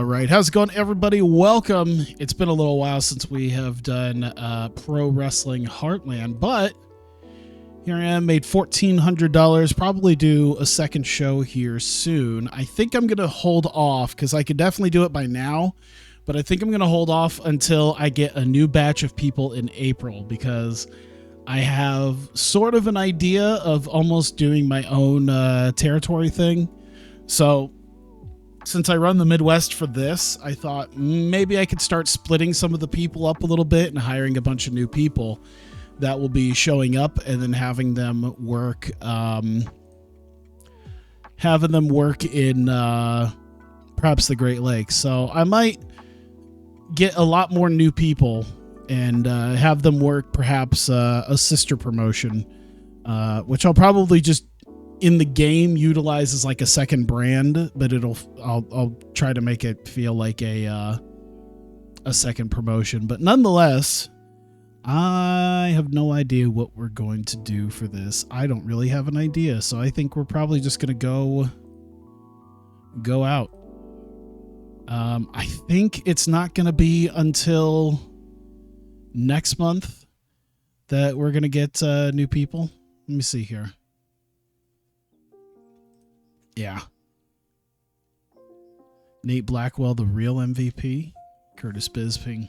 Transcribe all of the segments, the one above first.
right. How's it going, everybody? Welcome. It's been a little while since we have done Pro Wrestling Heartland, but here I am, made $1,400. Probably do a second show here soon. I think I'm going to hold off because I could definitely do it by now, but I think I'm going to hold off until I get a new batch of people in April because I have sort of an idea of almost doing my own territory thing. So since I run the Midwest for this, I thought maybe I could start splitting some of the people up a little bit and hiring a bunch of new people that will be showing up and then having them work in perhaps the Great Lakes. So I might get a lot more new people and have them work perhaps a sister promotion, which I'll probably just in the game utilize as like a second brand, but I'll try to make it feel like a second promotion. But nonetheless, I have no idea what we're going to do for this. I don't really have an idea, so I think we're probably just going to go out. I think it's not going to be until next month that we're going to get new people. Let me see here. Yeah. Nate Blackwell, the real MVP. Curtis Bisping.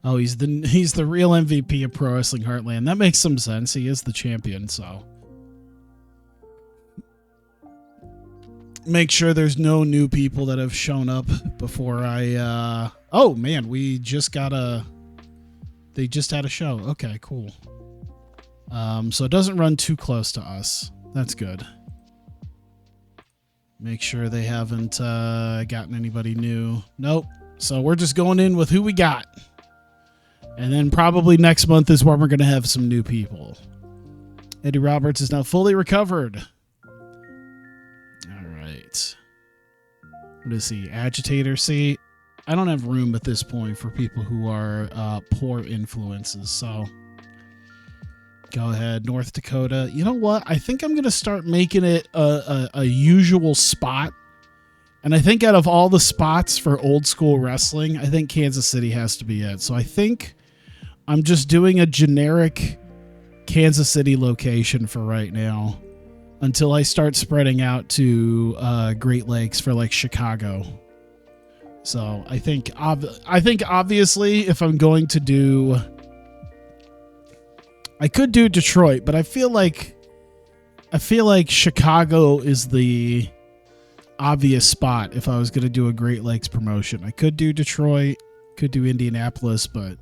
Oh, he's the real MVP of Pro Wrestling Heartland. That makes some sense. He is the champion, so make sure there's no new people that have shown up before I oh man, they just had a show. Okay, cool. So it doesn't run too close to us. That's good. Make sure they haven't gotten anybody new. Nope. So we're just going in with who we got. And then probably next month is where we're going to have some new people. Eddie Roberts is now fully recovered. All right. What is he? Agitator? See, I don't have room at this point for people who are poor influences. So go ahead. North Dakota. You know what? I think I'm going to start making it a usual spot. And I think out of all the spots for old school wrestling, I think Kansas City has to be it. So I think I'm just doing a generic Kansas City location for right now until I start spreading out to Great Lakes for like Chicago. So I think obviously if I'm going to do, I could do Detroit, but I feel like Chicago is the obvious spot if I was going to do a Great Lakes promotion. I could do Detroit, could do Indianapolis, but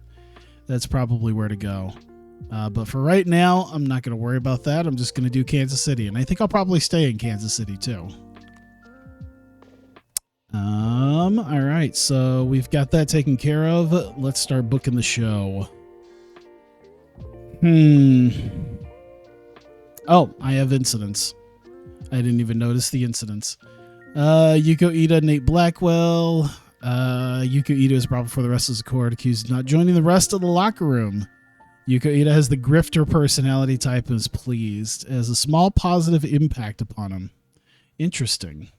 that's probably where to go. But for right now, I'm not going to worry about that. I'm just going to do Kansas City, and I think I'll probably stay in Kansas City too. All right, so we've got that taken care of. Let's start booking the show. Oh, I have incidents. I didn't even notice the incidents. Yuko Ida, Nate Blackwell. Yuko Ida is brought before the rest of the court, accused of not joining the rest of the locker room. Yuko Ida has the grifter personality type and is pleased. It has a small positive impact upon him. Interesting.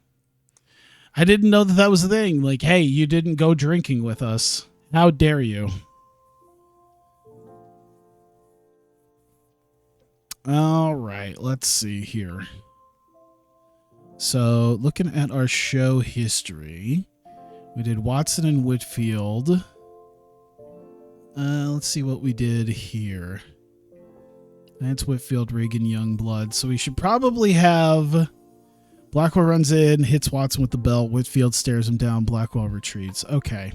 I didn't know that was a thing. Like, hey, you didn't go drinking with us. How dare you? All right, let's see here. So, looking at our show history, we did Watson and Whitfield. Let's see what we did here. That's Whitfield, Reagan, Youngblood. So we should probably have Blackwell runs in, hits Watson with the belt. Whitfield stares him down. Blackwell retreats. Okay.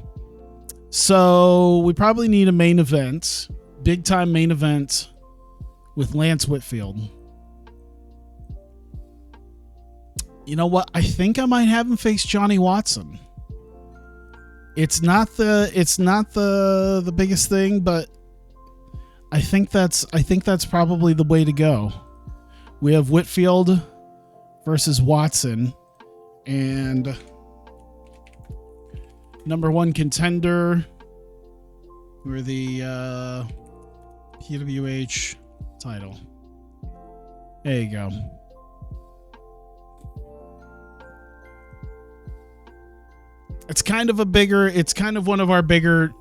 So we probably need a main event. Big time main event with Lance Whitfield. You know what? I think I might have him face Johnny Watson. It's not the biggest thing, but I think that's probably the way to go. We have Whitfield versus Watson, and number one contender for the PWH title. There you go. it's kind of one of our bigger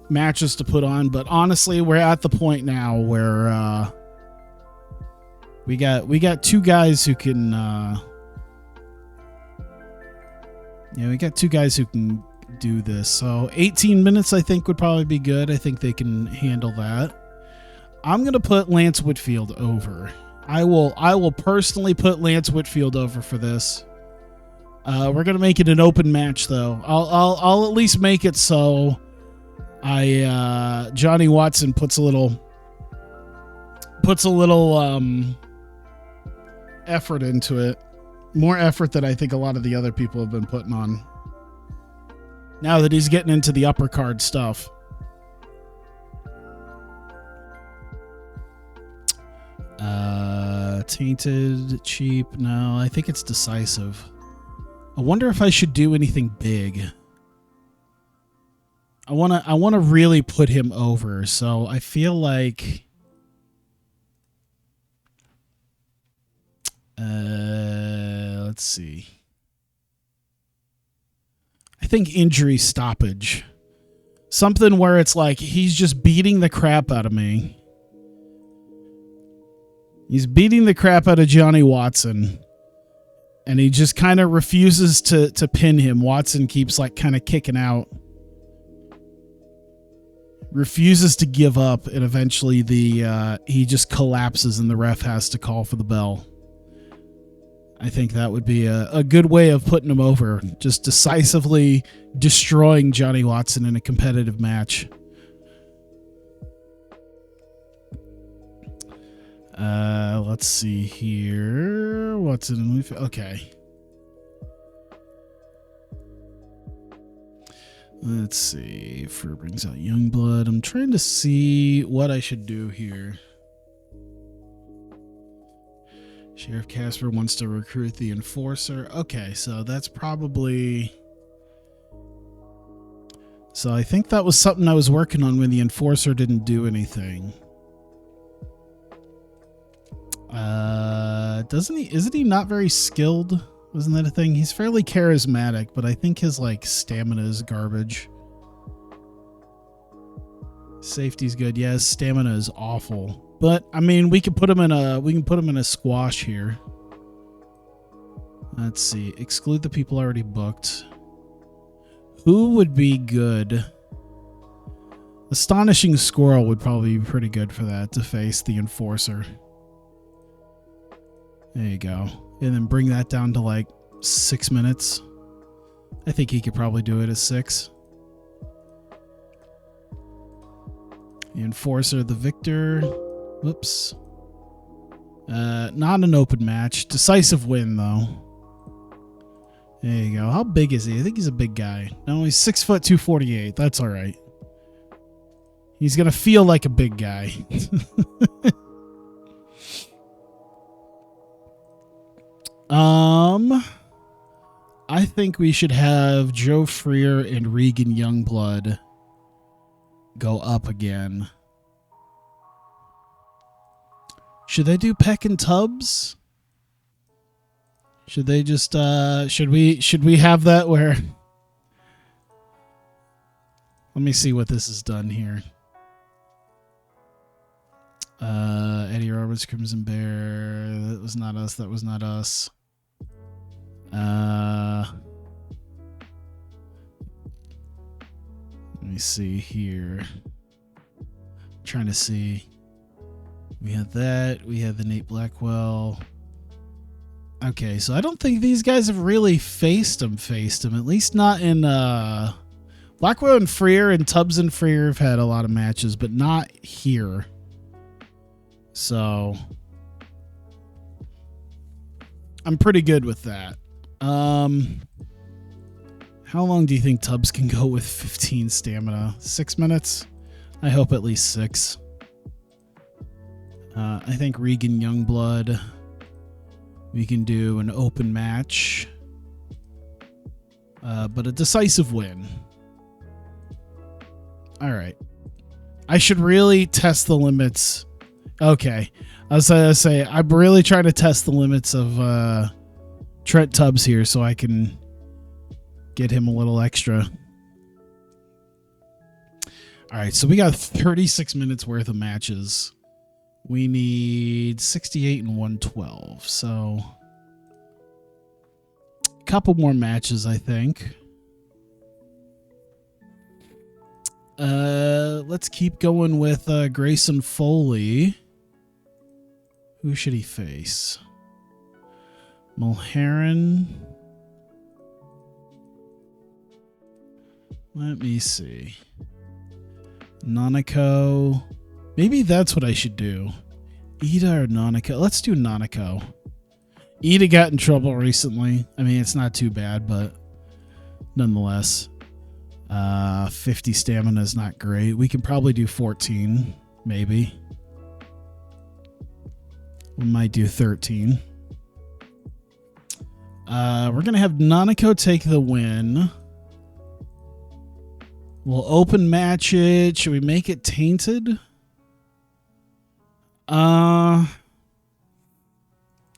matches to put on, but honestly, we're at the point now where we got two guys who can we got two guys who can do this. So 18 minutes I think would probably be good. I think they can handle that. I'm going to put Lance Whitfield over. I will personally put Lance Whitfield over for this. We're going to make it an open match though. I'll at least make it so Johnny Watson puts a little effort into it. More effort than I think a lot of the other people have been putting on. Now that he's getting into the upper card stuff. Tainted, cheap. No, I think it's decisive. I wonder if I should do anything big. I want to really put him over. So I feel like let's see. I think injury stoppage. Something where it's like he's just beating the crap out of me. He's beating the crap out of Johnny Watson. And he just kind of refuses to pin him. Watson keeps like kind of kicking out. Refuses to give up, and eventually he just collapses and the ref has to call for the bell. I think that would be a good way of putting him over. Just decisively destroying Johnny Watson in a competitive match. Let's see here. Watson. Okay. Let's see. Fur brings out Youngblood. I'm trying to see what I should do here. Sheriff Casper wants to recruit the Enforcer. Okay, so that's probably... So I think that was something I was working on when the Enforcer didn't do anything. Isn't he not very skilled? Wasn't that a thing? He's fairly charismatic, but I think his like stamina is garbage. Safety's good. Yes, stamina is awful. But I mean, we can put him in a squash here. Let's see. Exclude the people already booked. Who would be good? Astonishing Squirrel would probably be pretty good for that, to face the Enforcer. There you go. And then bring that down to like 6 minutes. I think he could probably do it at 6. The Enforcer, the victor. Whoops. Not an open match. Decisive win, though. There you go. How big is he? I think he's a big guy. No, he's 6 foot 248. That's all right. He's going to feel like a big guy. I think we should have Joe Freer and Regan Youngblood go up again. Should they do Peck and Tubbs? Should they just should we have that where let me see what this has done here. Eddie Roberts, Crimson Bear. That was not us. That was not us. Let me see here. I'm trying to see. We had that. We had the Nate Blackwell. Okay, so I don't think these guys have really faced him. At least not in Blackwell and Freer, and Tubbs and Freer have had a lot of matches, but not here. So I'm pretty good with that. How long do you think Tubbs can go with 15 stamina? 6 minutes? I hope at least 6. I think Regan Youngblood, we can do an open match, but a decisive win. All right. I should really test the limits. Okay. I was going to say, I'm really trying to test the limits of Trent Tubbs here so I can Get him a little extra. All right, so we got 36 minutes worth of matches. We need 68 and 112. So a couple more matches, I think. Let's keep going with Grayson Foley. Who should he face? Mulheron. Let me see. Nanako. Maybe that's what I should do. Ida or Nanako? Let's do Nanako. Ida got in trouble recently. I mean, it's not too bad, but nonetheless. 50 stamina is not great. We can probably do 14, maybe. We might do 13. We're going to have Nanako take the win. We'll open match it. Should we make it tainted?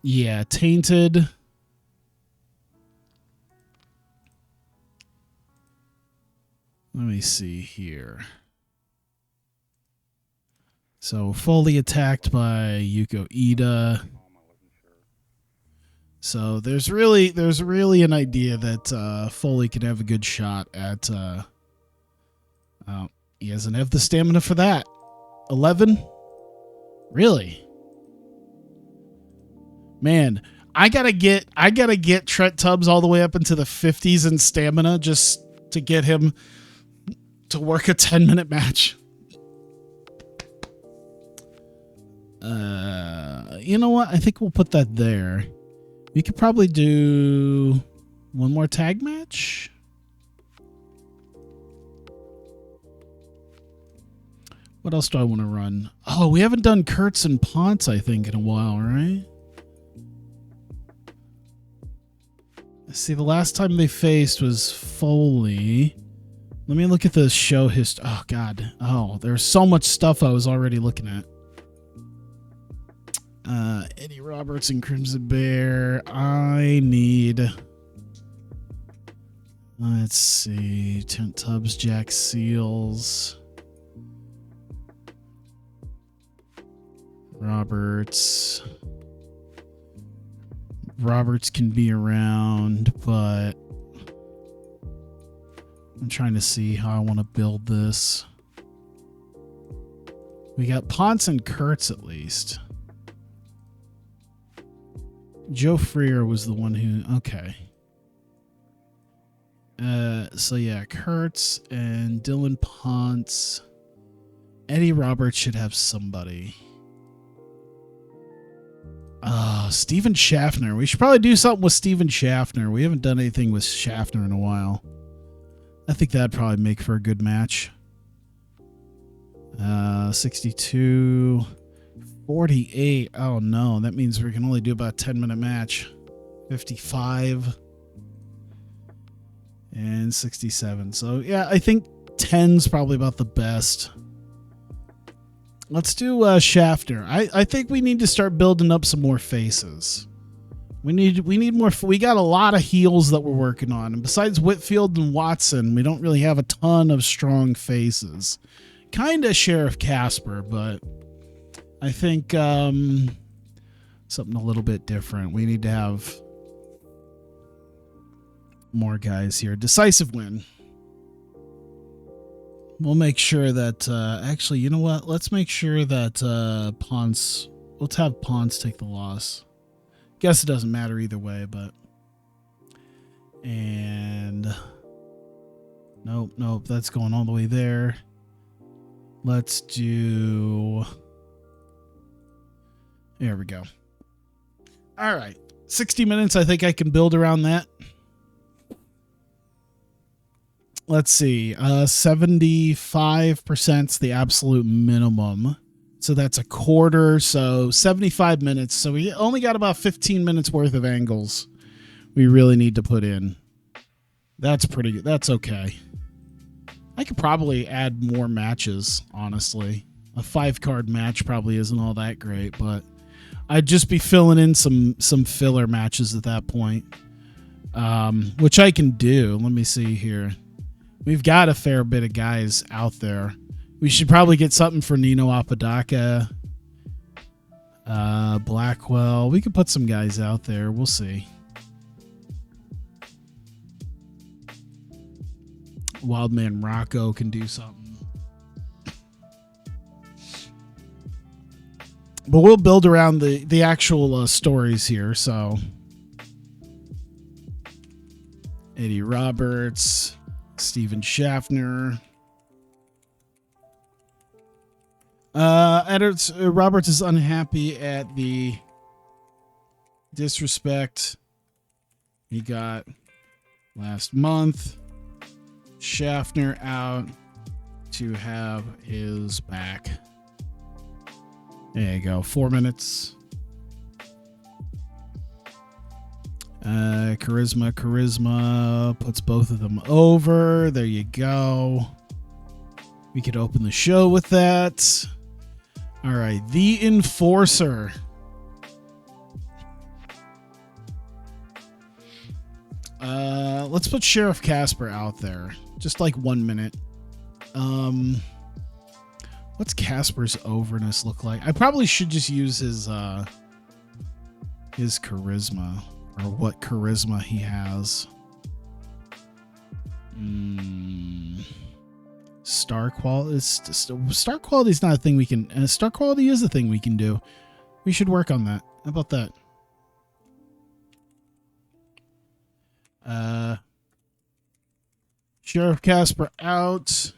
Yeah, tainted. Let me see here. So fully attacked by Yuko Ida. So there's really an idea that Foley could have a good shot at. He doesn't have the stamina for that. 11. Really? Man, I gotta get Trent Tubbs all the way up into the 50s in stamina just to get him to work a 10-minute match. You know what? I think we'll put that there. We could probably do one more tag match. What else do I want to run? Oh, we haven't done Kurtz and Ponce, I think, in a while, right? See, the last time they faced was Foley. Let me look at the show history. Oh, God. Oh, there's so much stuff I was already looking at. Eddie Roberts and Crimson Bear. I need... Let's see. Trent Tubbs, Jack Seals. Roberts can be around, but I'm trying to see how I want to build this. We got Ponce and Kurtz at least. Joe Freer was the one who... Okay. So yeah, Kurtz and Dylan Ponce. Eddie Roberts should have somebody. Steven Schaffner. We should probably do something with Steven Schaffner. We haven't done anything with Schaffner in a while. I think that'd probably make for a good match. 62. 48. Oh, no. That means we can only do about a 10-minute match. 55. And 67. So, yeah, I think 10's probably about the best. Let's do Schaffner. I think we need to start building up some more faces. We need more. We got a lot of heels that we're working on, and besides Whitfield and Watson, we don't really have a ton of strong faces. Kind of Sheriff Casper, but I think something a little bit different. We need to have more guys here. Decisive win. We'll make sure that, actually, you know what? Let's make sure that Ponce, let's have Ponce take the loss. Guess it doesn't matter either way, but. And. Nope, that's going all the way there. Let's do. There we go. All right. 60 minutes, I think I can build around that. Let's see, 75%'s the absolute minimum. So that's a quarter, so 75 minutes. So we only got about 15 minutes worth of angles we really need to put in. That's pretty good. That's okay. I could probably add more matches, honestly. A 5-card match probably isn't all that great, but I'd just be filling in some filler matches at that point. which I can do. Let me see here. We've got a fair bit of guys out there. We should probably get something for Nino Apodaca, Blackwell. We could put some guys out there. We'll see. Wildman Rocco can do something. But we'll build around the actual stories here. So Eddie Roberts, Steven Schaffner. Roberts is unhappy at the disrespect he got last month. Schaffner out to have his back. There you go. 4 minutes. Charisma puts both of them over. There you go. We could open the show with that. All right. The Enforcer. Let's put Sheriff Casper out there. Just like 1 minute. What's Casper's overness look like? I probably should just use his charisma, or what charisma he has. Star quality is not a thing we can. Star quality is a thing we can do. We should work on that. How about that? Sheriff Casper out.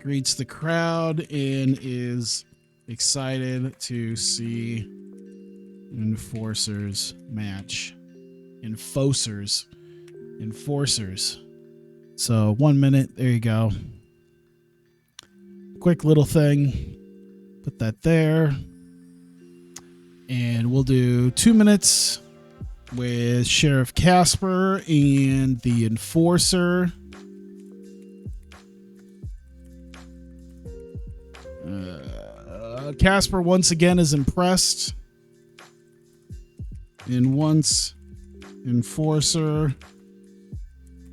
Greets the crowd and is excited to see Enforcers match. Enforcers. So 1 minute. There you go. Quick little thing. Put that there. And we'll do 2 minutes with Sheriff Casper and the Enforcer. Casper once again is impressed and wants Enforcer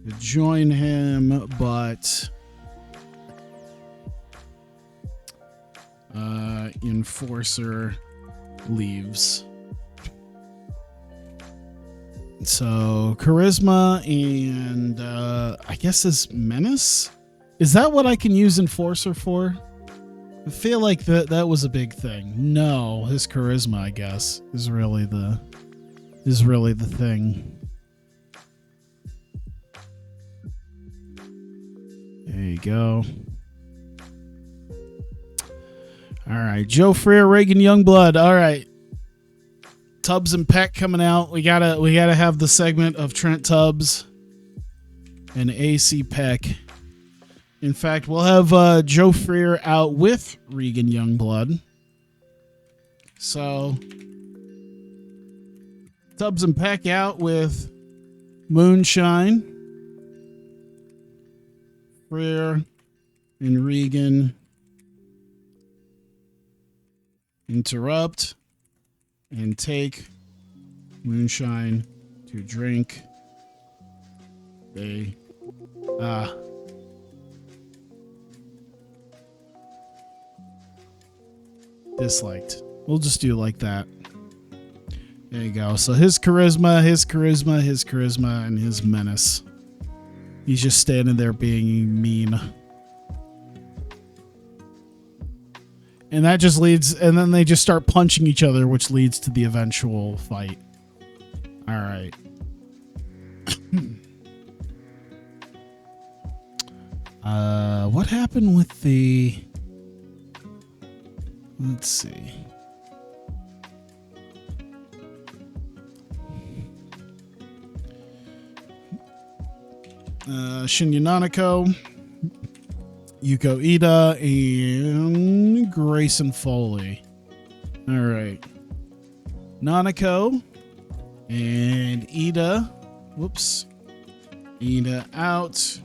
to join him, but Enforcer leaves. So charisma and I guess is menace. Is that what I can use Enforcer for? I feel like that was a big thing. No, his charisma, I guess, is really the thing. There you go. All right, Joe Freer, Reagan Youngblood. All right, Tubbs and Peck coming out. We gotta have the segment of Trent Tubbs and AC Peck. In fact, we'll have Joe Freer out with Regan Youngblood. So, Tubbs and Peck out with Moonshine. Freer and Regan interrupt and take Moonshine to drink. They disliked. We'll just do like that. There you go. So his charisma, and his menace. He's just standing there being mean. And that just leads, and then they just start punching each other, which leads to the eventual fight. All right. What happened with the... Let's see. Shinya Nanako, Yuko Ida, and Grayson Foley. All right. Nanako and Ida. Whoops. Ida out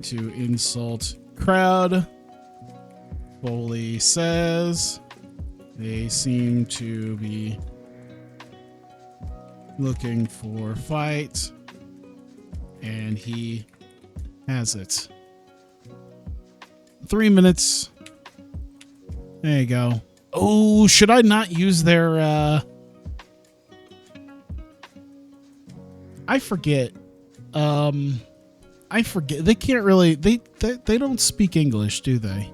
to insult crowd. Foley says they seem to be looking for fight, and he has it. 3 minutes. There you go. Oh, should I not use their I forget. I forget. They can't really they don't speak English, do they?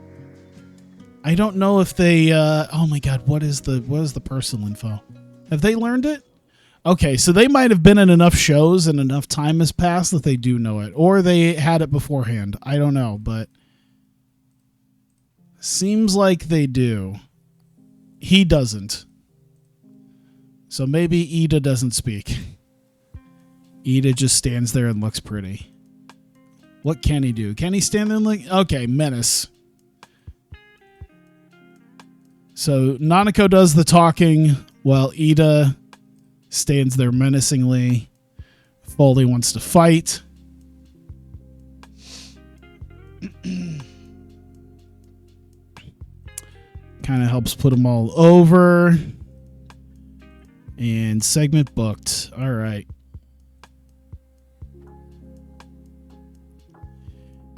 I don't know if they oh my god, what is the personal info? Have they learned it? Okay, so they might have been in enough shows and enough time has passed that they do know it, or they had it beforehand. I don't know, but seems like they do. He doesn't. So maybe Ida doesn't speak. Ida just stands there and looks pretty. What can he do? Can he stand there and like... Okay, menace. So Nanako does the talking while Ida stands there menacingly. Foley wants to fight. Kind of helps put them all over. And segment booked. All right.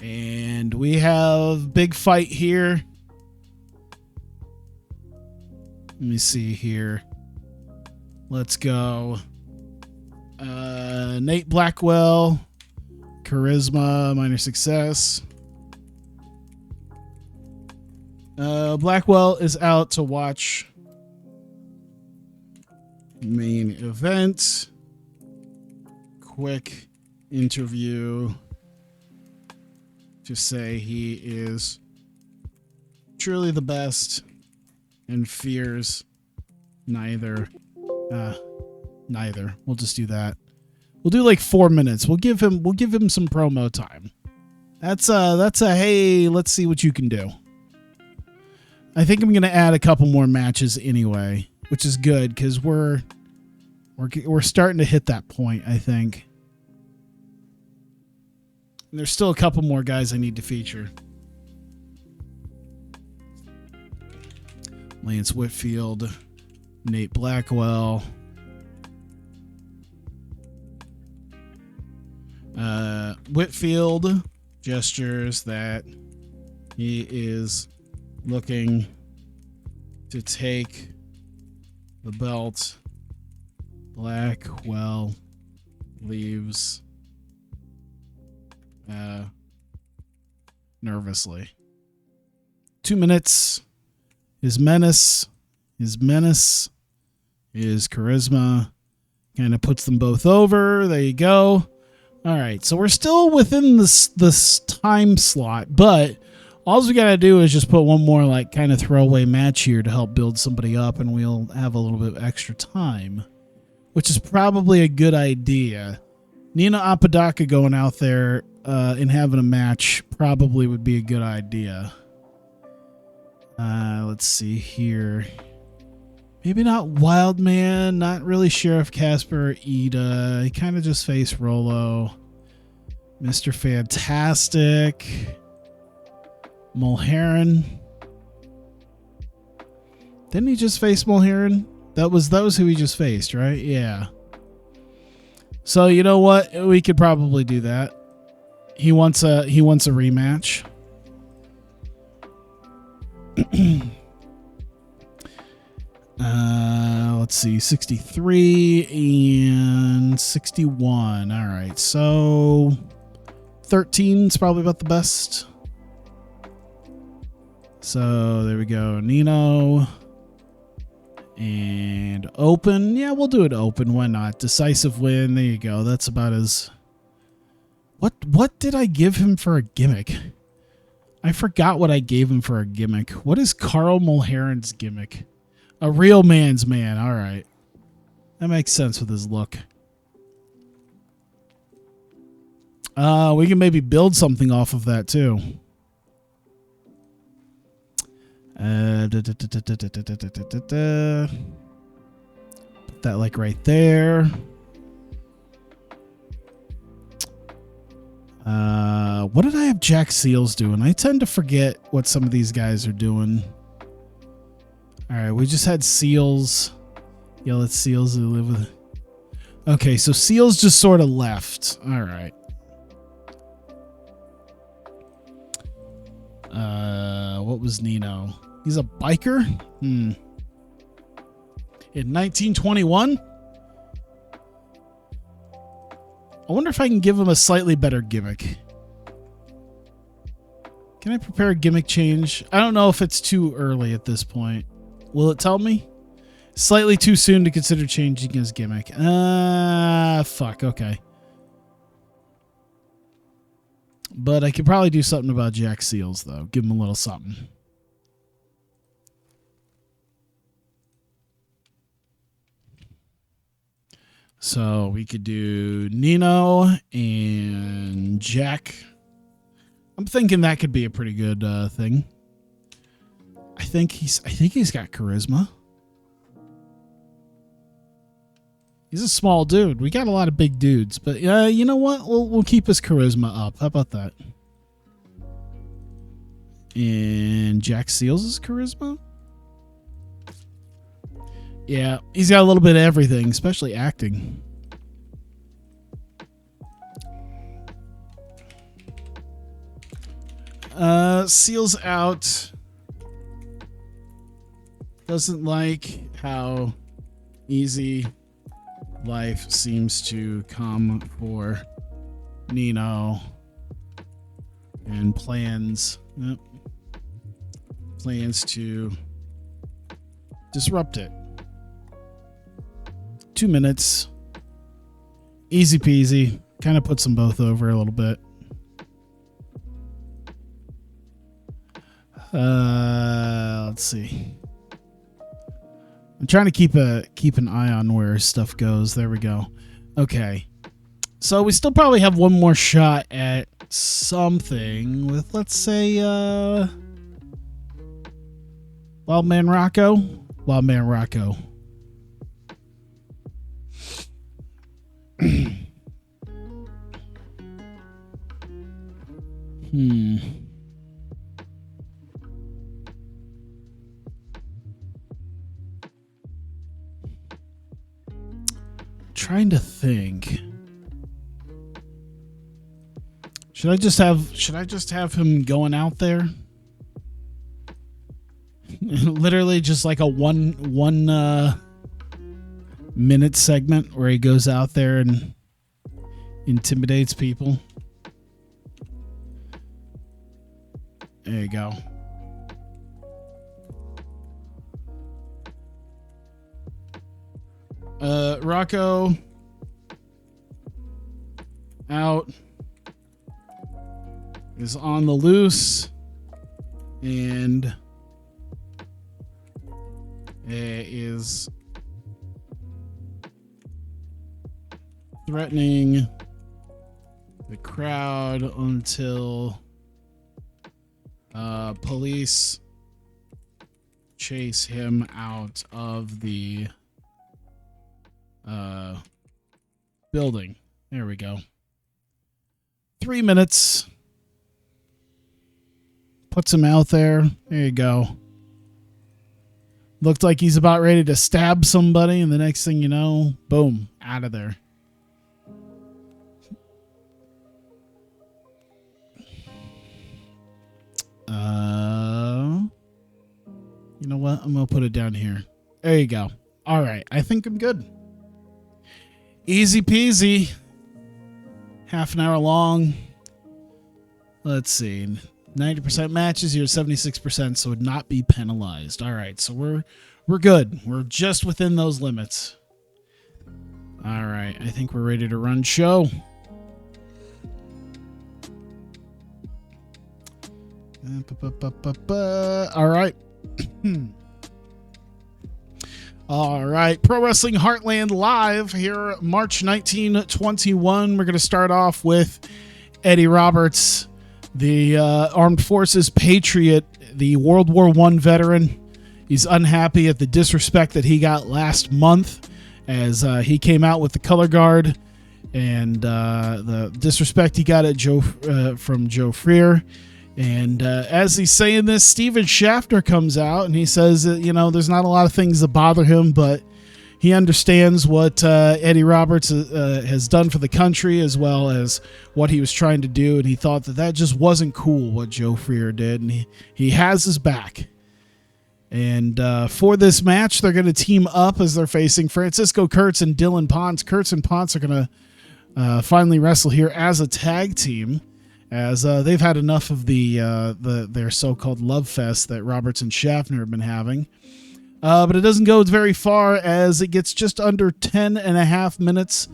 And we have big fight here. Let me see here. Let's go. Nate Blackwell. Charisma, minor success. Blackwell is out to watch main event. Quick interview to say he is truly the best and fears neither. Neither. We'll just do that. We'll do like 4 minutes. We'll give him some promo time. That's a hey, let's see what you can do. I think I'm gonna add a couple more matches anyway, which is good because we're starting to hit that point, I think. And there's still a couple more guys I need to feature. Lance Whitfield, Nate Blackwell, Whitfield gestures that he is looking to take the belt. Blackwell leaves nervously. 2 minutes. His menace, his charisma kind of puts them both over. There you go. All right, so we're still within this time slot, but all we gotta do is just put one more like kind of throwaway match here to help build somebody up, and we'll have a little bit of extra time, which is probably a good idea. Nina Apodaca going out there and having a match probably would be a good idea. Let's see here. Maybe not Wildman, not really Sheriff Casper or Ida. He kind of just faced Rolo. Mr. Fantastic. Mulheron. Didn't he just face Mulheron? That was who he just faced, right? Yeah. So you know what? We could probably do that. He wants a rematch. Let's see, 63 and 61. All right, so 13 is probably about the best. So there we go. Nino and open. Yeah, we'll do it open. Why not? Decisive win. There you go. That's about as... What did I give him for a gimmick? I forgot what I gave him for a gimmick. What is Carl Mulheron's gimmick? A real man's man. All right. That makes sense with his look. We can maybe build something off of that too. Put that like right there. What did I have Jack Seals doing? I tend to forget what some of these guys are doing. All right, we just had Seals. Yell at Seals who live with. Okay, so Seals just sort of left. All right. What was Nino? He's a biker? In 1921? I wonder if I can give him a slightly better gimmick. Can I prepare a gimmick change? I don't know if it's too early at this point. Will it tell me? Slightly too soon to consider changing his gimmick. Fuck, okay. But I could probably do something about Jack Seals, though. Give him a little something. So we could do Nino and Jack. I'm thinking that could be a pretty good thing. I think he's got charisma. He's a small dude. We got a lot of big dudes, but you know what? We'll keep his charisma up. How about that? And Jack Seals' charisma? Yeah, he's got a little bit of everything, especially acting. Seals out. Doesn't like how easy life seems to come for Nino, and plans to disrupt it. 2 minutes. Easy peasy. Kind of puts them both over a little bit. Let's see. I'm trying to keep an eye on where stuff goes. There we go. Okay. So we still probably have one more shot at something with, let's say, Wildman Rocco. Wildman Rocco. Trying to think. Should I just have him going out there? Literally just like a one minute segment where he goes out there and intimidates people. There you go. Rocco out, is on the loose, and is threatening the crowd until police chase him out of the building. There we go. 3 minutes. Puts him out there. There you go. Looked like he's about ready to stab somebody, and the next thing you know, boom, out of there. You know what? I'm going to put it down here. There you go. All right. I think I'm good. Easy peasy. Half an hour long. Let's see. 90% matches. You're 76%, so would not be penalized. All right. So we're good. We're just within those limits. All right. I think we're ready to run show. All right. All right. Pro Wrestling Heartland live here, March 1921. We're going to start off with Eddie Roberts, the Armed Forces Patriot, the World War I veteran. He's unhappy at the disrespect that he got last month as he came out with the color guard, and the disrespect he got at from Joe Freer. And as he's saying this, Steven Schaffner comes out and he says that, you know, there's not a lot of things that bother him, but, he understands what Eddie Roberts has done for the country, as well as what he was trying to do, and he thought that just wasn't cool what Joe Freer did, and he has his back. And for this match, they're going to team up as they're facing Francisco Kurtz and Dylan Ponce. Kurtz and Ponce are going to finally wrestle here as a tag team, as they've had enough of their so-called love fest that Roberts and Schaffner have been having. But it doesn't go very far, as it gets just under 10.5 minutes,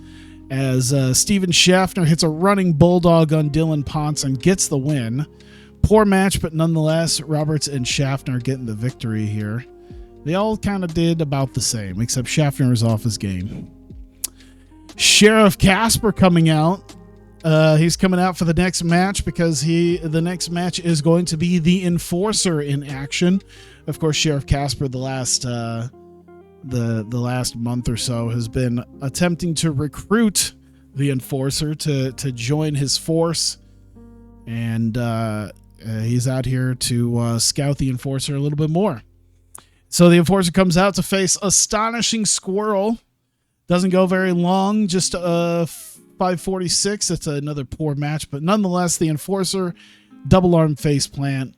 as Steven Schaffner hits a running bulldog on Dylan Ponce and gets the win. Poor match, but nonetheless, Roberts and Schaffner getting the victory here. They all kind of did about the same, except Schaffner was off his game. Sheriff Casper coming out. He's coming out for the next match because the next match is going to be the Enforcer in action. Of course, Sheriff Casper, the last month or so, has been attempting to recruit the Enforcer to join his force, and he's out here to scout the Enforcer a little bit more. So the Enforcer comes out to face Astonishing Squirrel. Doesn't go very long, just 5:46. It's another poor match, but nonetheless, the Enforcer double arm face plant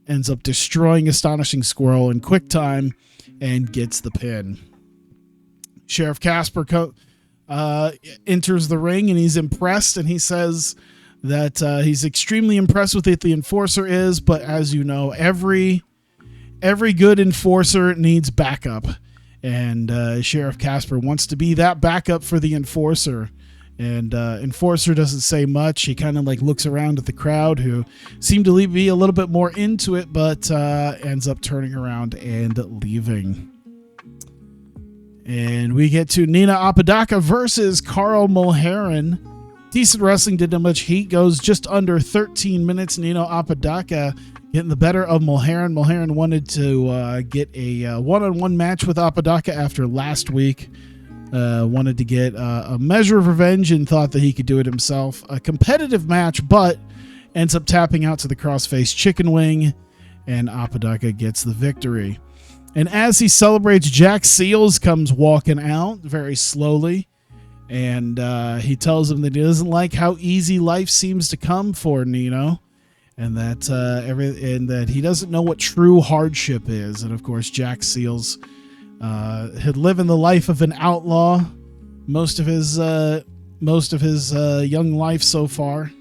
ends up destroying Astonishing Squirrel in quick time and gets the pin. Sheriff Casper enters the ring, and he's impressed, and he says that he's extremely impressed with it. The Enforcer is, but as you know, every good Enforcer needs backup, and Sheriff Casper wants to be that backup for the Enforcer. And Enforcer doesn't say much. He kind of like looks around at the crowd, who seem to be a little bit more into it, but ends up turning around and leaving. And we get to Nina Apodaca versus Carl Mulheron. Decent wrestling, didn't much heat, goes just under 13 minutes. Nino Apodaca getting the better of Mulheron. Mulheron wanted to get a one-on-one match with Apodaca after last week. Wanted to get a measure of revenge and thought that he could do it himself. A competitive match, but ends up tapping out to the crossface chicken wing, and Apodaca gets the victory. And as he celebrates, Jack Seals comes walking out very slowly. And he tells him that he doesn't like how easy life seems to come for Nino, and that that he doesn't know what true hardship is. And of course, Jack Seals had lived the life of an outlaw most of his young life so far.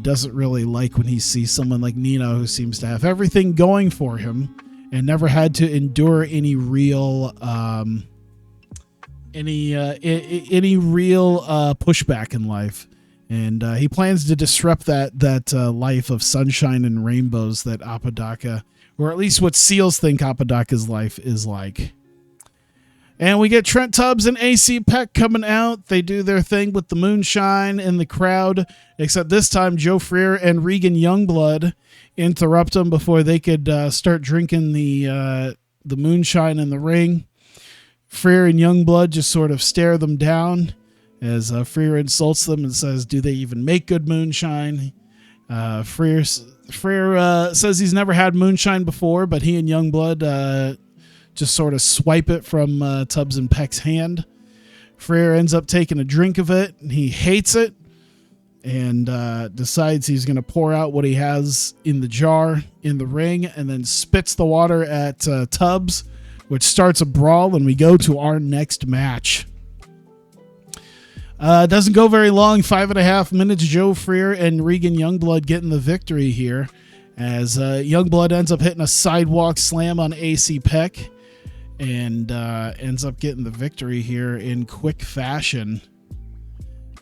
Doesn't really like when he sees someone like Nino, who seems to have everything going for him and never had to endure any real pushback in life, and he plans to disrupt that life of sunshine and rainbows that Apodaca, or at least what Seals think Apodaca's life is like. And we get Trent Tubbs and AC Peck coming out. They do their thing with the moonshine in the crowd, except this time Joe Freer and Regan Youngblood interrupt them before they could start drinking the moonshine in the ring. Freer and Youngblood just sort of stare them down as Freer insults them and says, "Do they even make good moonshine?" Freer says he's never had moonshine before, but he and Youngblood just sort of swipe it from Tubbs and Peck's hand. Freer ends up taking a drink of it, and he hates it, and decides he's going to pour out what he has in the jar in the ring, and then spits the water at Tubbs, which starts a brawl, and we go to our next match. Doesn't go very long, 5.5 minutes. Joe Freer and Regan Youngblood getting the victory here, as Youngblood ends up hitting a sidewalk slam on AC Peck, and ends up getting the victory here in quick fashion.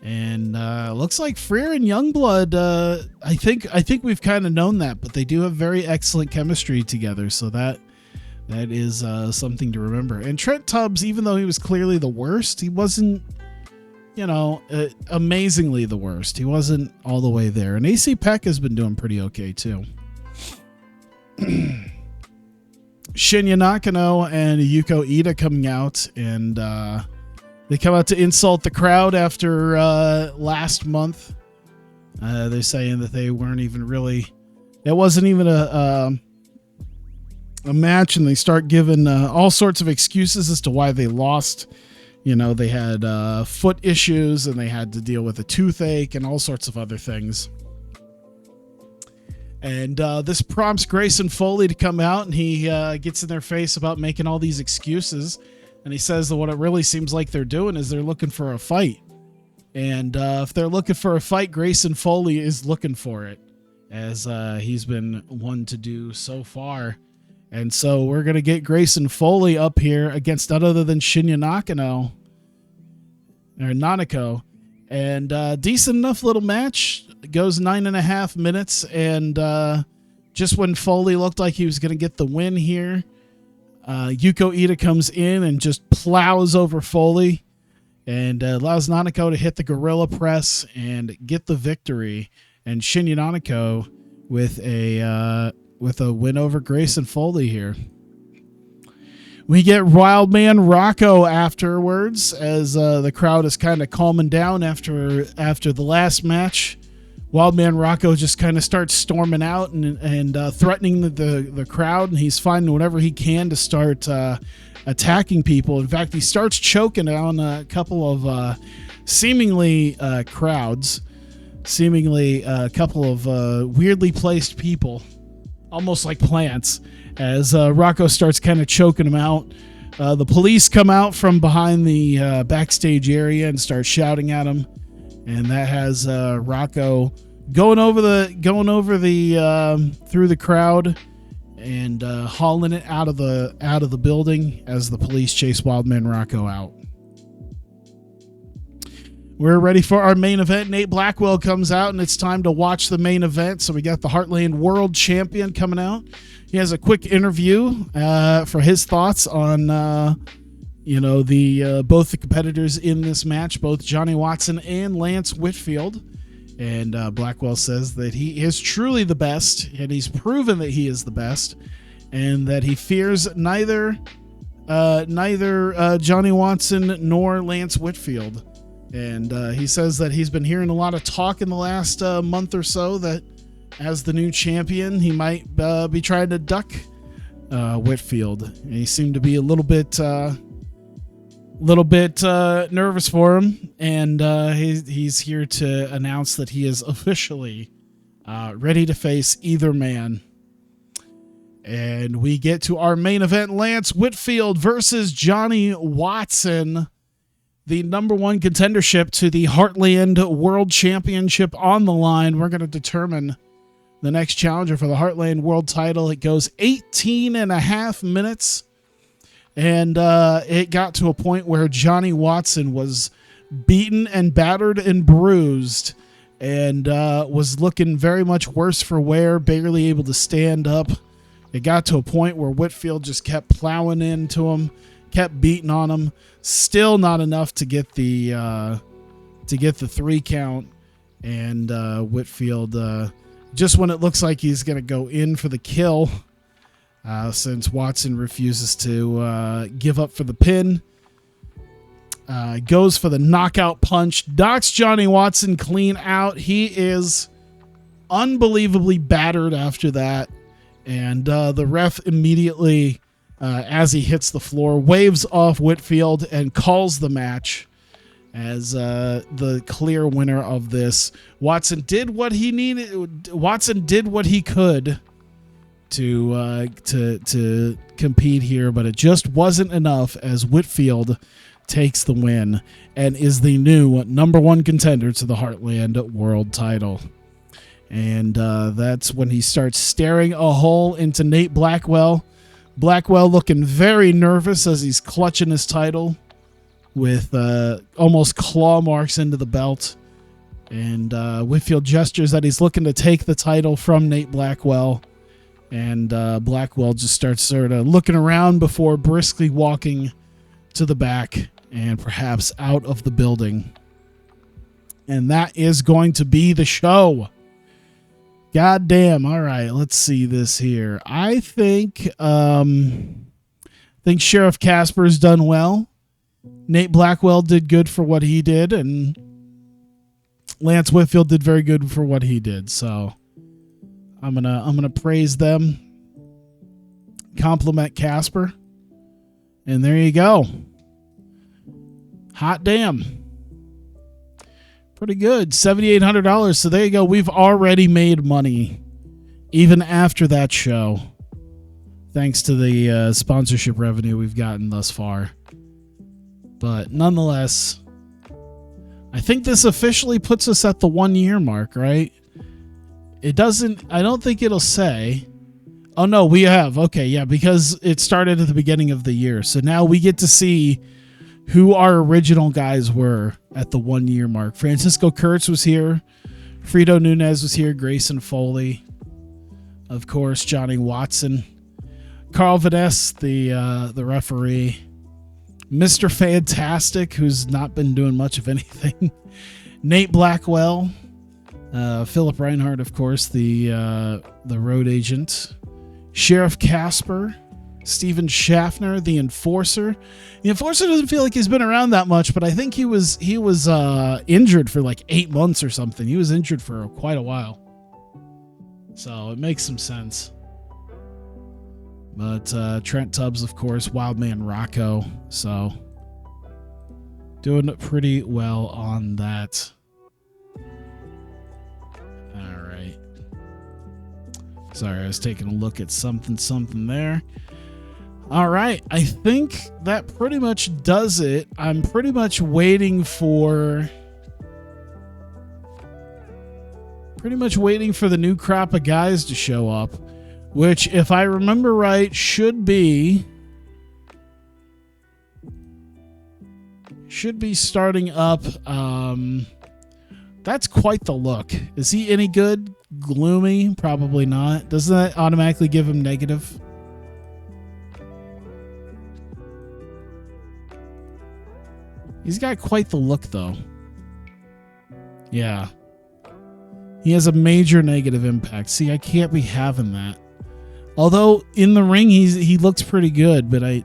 And looks like Freer and Youngblood, I think we've kind of known that, but they do have very excellent chemistry together, so that is something to remember. And Trent Tubbs, even though he was clearly the worst, he wasn't, amazingly the worst. He wasn't all the way there. And AC Peck has been doing pretty okay, too. Shinya Nakano and Yuko Ida coming out, and they come out to insult the crowd after last month. They're saying that they weren't even really... It wasn't even a match, and they start giving all sorts of excuses as to why they lost. You know, they had foot issues, and they had to deal with a toothache and all sorts of other things. And this prompts Grayson Foley to come out, and he gets in their face about making all these excuses. And he says that what it really seems like they're doing is they're looking for a fight. And if they're looking for a fight, Grayson Foley is looking for it, as he's been one to do so far. And so we're going to get Grayson Foley up here against none other than Shinya Nanako. And decent enough little match. It goes 9.5 minutes. And just when Foley looked like he was going to get the win here, Yuko Ida comes in and just plows over Foley and allows Nanako to hit the gorilla press and get the victory. And Shinya Nanako with a win over Grayson Foley here. We get Wildman Rocco afterwards, as the crowd is kind of calming down after the last match. Wildman Rocco just kind of starts storming out and threatening the crowd, and he's finding whatever he can to start attacking people. In fact, he starts choking on a couple of seemingly crowds, seemingly a couple of weirdly placed people, almost like plants, as Rocco starts kind of choking him out. The police come out from behind the backstage area and start shouting at him. And that has Rocco going over the through the crowd and hauling it out of the building as the police chase Wildman Rocco out. We're ready for our main event. Nate Blackwell comes out, and it's time to watch the main event. So we got the Heartland World Champion coming out. He has a quick interview for his thoughts on both the competitors in this match, both Johnny Watson and Lance Whitfield. And Blackwell says that he is truly the best, and he's proven that he is the best, and that he fears neither Johnny Watson nor Lance Whitfield. And he says that he's been hearing a lot of talk in the last month or so that as the new champion, he might be trying to duck Whitfield. And he seemed to be a little bit nervous for him, and he's here to announce that he is officially ready to face either man. And we get to our main event: Lance Whitfield versus Johnny Watson, the number one contendership to the Heartland World Championship on the line. We're going to determine the next challenger for the Heartland World title. It goes 18.5 minutes. And it got to a point where Johnny Watson was beaten and battered and bruised and was looking very much worse for wear, barely able to stand up. It got to a point where Whitfield just kept plowing into him, kept beating on him. Still not enough to get the 3 count. And Whitfield, just when it looks like he's going to go in for the kill, since Watson refuses to give up for the pin, goes for the knockout punch, knocks Johnny Watson clean out. He is unbelievably battered after that, and the ref immediately, as he hits the floor, waves off Whitfield and calls the match as the clear winner of this. Watson did what he needed. Watson did what he could to compete here, but it just wasn't enough, as Whitfield takes the win and is the new number one contender to the Heartland World title. And that's when he starts staring a hole into Nate Blackwell. Blackwell looking very nervous as he's clutching his title with almost claw marks into the belt. And Whitfield gestures that he's looking to take the title from Nate Blackwell. And Blackwell just starts sort of looking around before briskly walking to the back and perhaps out of the building. And that is going to be the show. God damn. All right, let's see this here. I think Sheriff Casper's done well. Nate Blackwell did good for what he did, and Lance Whitfield did very good for what he did. So I'm gonna praise them. compliment Casper. And there you go. Hot damn. Pretty good. $7,800. So there you go. We've already made money even after that show. Thanks to the sponsorship revenue we've gotten thus far. But nonetheless, I think this officially puts us at the 1 year mark, right? It doesn't, I don't think it'll say. Oh no, we have. Okay, yeah, because it started at the beginning of the year. So now we get to see who our original guys were at the 1 year mark. Francisco Kurtz was here. Frito Nunez was here. Grayson Foley. Of course, Johnny Watson. Carl Vaness, the referee. Mr. Fantastic, who's not been doing much of anything. Nate Blackwell. Philip Reinhardt, of course, the road agent. Sheriff Casper. Steven Schaffner, the Enforcer. The Enforcer doesn't feel like he's been around that much, but I think he was injured for like 8 months or something. He was injured for quite a while. So it makes some sense. But Trent Tubbs, of course, Wildman Rocco. So doing pretty well on that. All right. Sorry, I was taking a look at something there. All right, I think that pretty much does it. I'm pretty much waiting for the new crop of guys to show up, which, if I remember right, should be starting up. That's quite the look. Is he any good? Gloomy? Probably not. Doesn't that automatically give him negative? He's got quite the look, though. Yeah. He has a major negative impact. See, I can't be having that. Although, in the ring, he looks pretty good, but I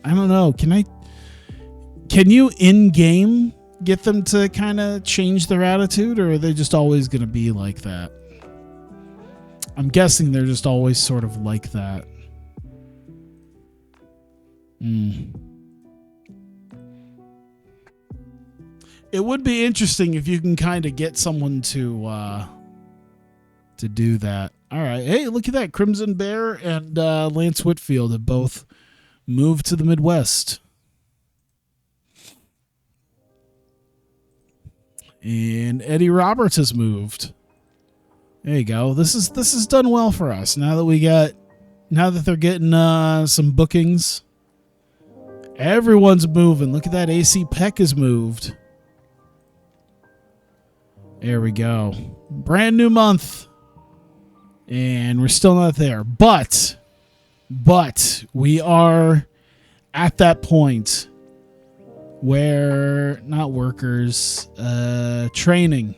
don't know. Can you in-game get them to kind of change their attitude, or are they just always going to be like that? I'm guessing they're just always sort of like that. It would be interesting if you can kind of get someone to do that. All right. Hey, look at that. Crimson Bear and Lance Whitfield have both moved to the Midwest. And Eddie Roberts has moved. There you go. This is done well for us. Now that they're getting some bookings. Everyone's moving. Look at that. AC Peck has moved. There we go. Brand new month. And we're still not there. But we are at that point where, not workers, training.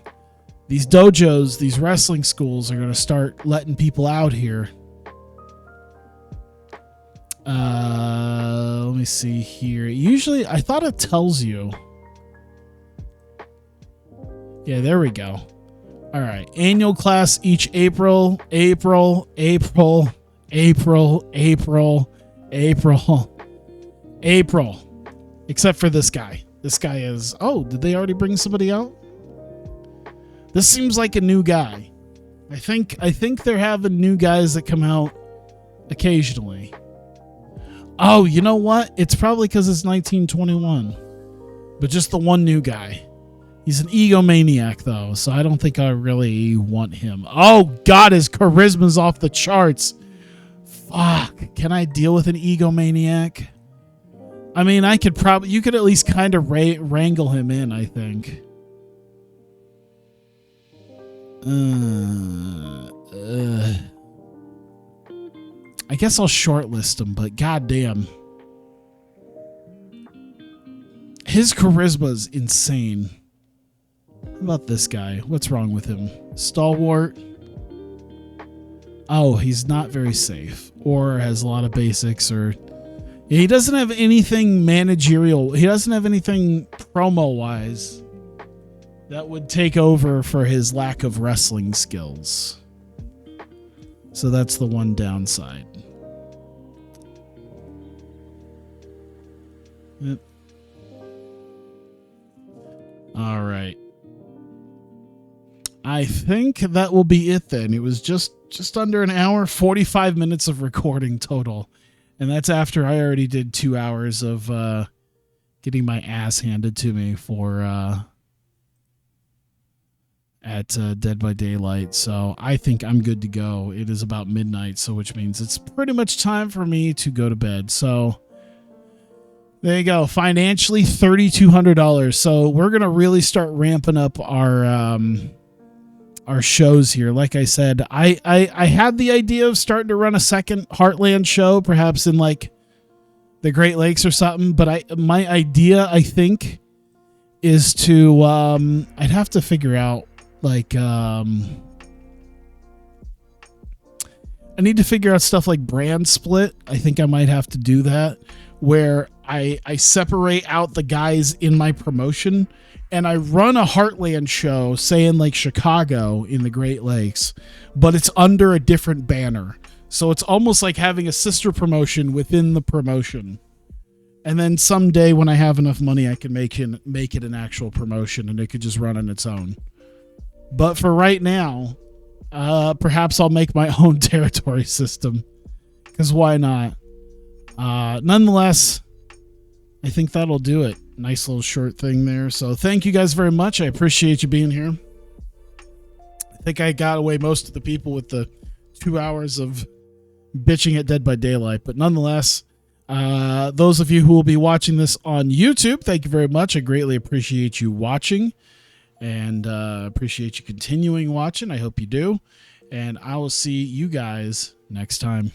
These dojos, these wrestling schools are going to start letting people out here. Let me see here. Usually, I thought it tells you. Yeah, there we go. All right. Annual class each April. Except for this guy. This guy is... Oh, did they already bring somebody out? This seems like a new guy. I think they're having new guys that come out occasionally. Oh, you know what? It's probably because it's 1921. But just the one new guy. He's an egomaniac, though, so I don't think I really want him. Oh, God, his charisma's off the charts. Fuck. Can I deal with an egomaniac? I mean, you could at least kind of wrangle him in, I think. I guess I'll shortlist him, but goddamn. His charisma's insane. How about this guy? What's wrong with him? Stalwart. Oh, he's not very safe. Or has a lot of basics. Or he doesn't have anything managerial. He doesn't have anything promo-wise that would take over for his lack of wrestling skills. So that's the one downside. Yep. All right. I think that will be it then. It was just under an hour, 45 minutes of recording total. And that's after I already did 2 hours of getting my ass handed to me for at Dead by Daylight. So I think I'm good to go. It is about midnight, so which means it's pretty much time for me to go to bed. So there you go. Financially, $3,200. So we're going to really start ramping up our shows here. Like I said, I had the idea of starting to run a second Heartland show, perhaps in like the Great Lakes or something. But my idea, I think, is to I'd have to figure out like I need to figure out stuff like brand split. I think I might have to do that, where I separate out the guys in my promotion and I run a Heartland show, say in like Chicago in the Great Lakes, but it's under a different banner. So it's almost like having a sister promotion within the promotion. And then someday when I have enough money, I can make it an actual promotion and it could just run on its own. But for right now, perhaps I'll make my own territory system, because why not? Nonetheless, I think that'll do it. Nice little short thing there. So thank you guys very much. I appreciate you being here. I think I got away most of the people with the 2 hours of bitching at Dead by Daylight. But nonetheless, those of you who will be watching this on YouTube, thank you very much. I greatly appreciate you watching, and appreciate you continuing watching. I hope you do. And I will see you guys next time.